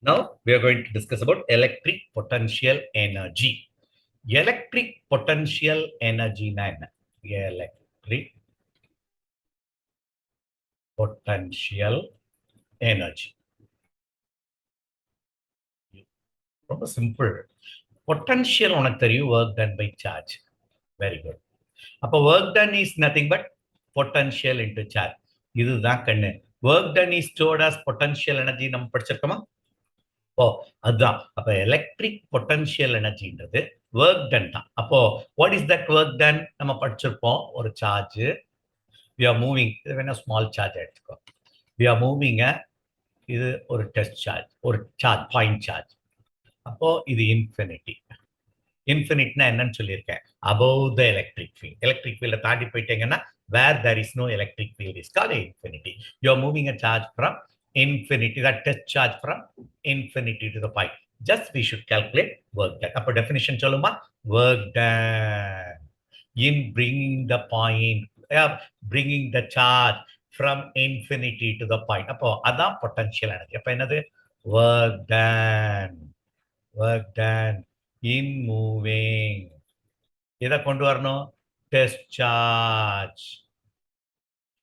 Now we are going to discuss about electric potential energy. Electric potential energy na enna? Electric potential energy. ரொம்ப simple. Potential உனக்கு தெரியும், work done by charge. Very good. அப்போ work done is nothing but potential into charge. இதுதான் கண்ணு. Work done is stored as potential energy நம்ம படிச்சிருக்கோமா? ஓ, அதுதான். அப்ப எலக்ட்ரிக் பொட்டன்ஷியல் எனர்ஜின்றது ஒர்க் டன் தான். அப்போ what is that work done நம்ம படிச்சிருப்போம். ஒரு சார்ஜ் வி ஆர் மூவிங், இது வேணா ஸ்மால் சார்ஜ் எடுத்துக்கோ. வி ஆர் மூவிங், இது ஒரு டெஸ்ட் சார்ஜ், ஒரு சார்ஜ் பாயிண்ட் சார்ஜ். அப்போ இது இன்ஃபினிட்டி. இன்ஃபினிட்னா என்னன்னு சொல்லியிருக்கேன், above the electric field. Electric ஃபீல்ட தாண்டி போயிட்டீங்கன்னா where there is no electric field is called infinity. You are moving a charge from infinity, that test charge from infinity to the point. Just we should calculate work done. Appo definition soluma, work done in bringing the point, bringing the charge from infinity to the point. Appo adha potential energy. Appo enadhu, work done, work done in moving. இதை கொண்டு வரணும், test charge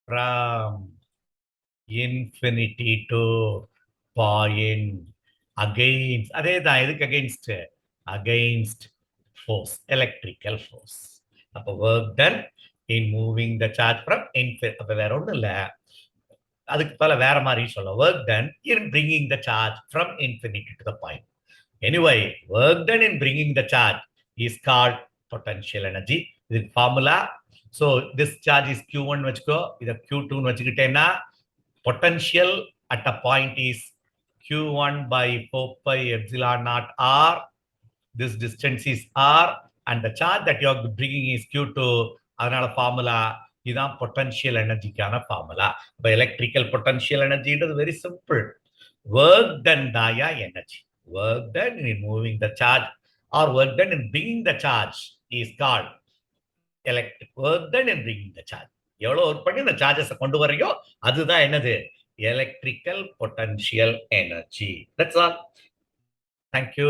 from infinity to point against, அதே தான். எதுக்கு against? Against force, electrical force. அப்போ work done in moving the charge from infinity. அப்போ வேற ஒன்றும் இல்லை, அதுக்கு பல வேற மாதிரி சொல்லலாம். Work done in bringing the charge from infinity to the point. Anyway, work done in bringing the charge is called potential energy. This formula. So this charge is Q1 வச்சுக்கோ, இத Q2 வச்சுக்கிட்டேன்னா potential at a point is Q1 by 4 pi epsilon naught R. This distance is R and the charge that you are bringing is Q2. அதனால formula இதான் potential energyக்கான formula. By electrical potential energy is very simple. Work done daya energy. Work done in moving the charge or work done in bringing the charge is called electric. Work done in bringing the charge. எவ்வளவு work பண்ணி இந்த charges கொண்டு வரையோ அதுதான் என்னது, electrical potential energy. That's all. Thank you.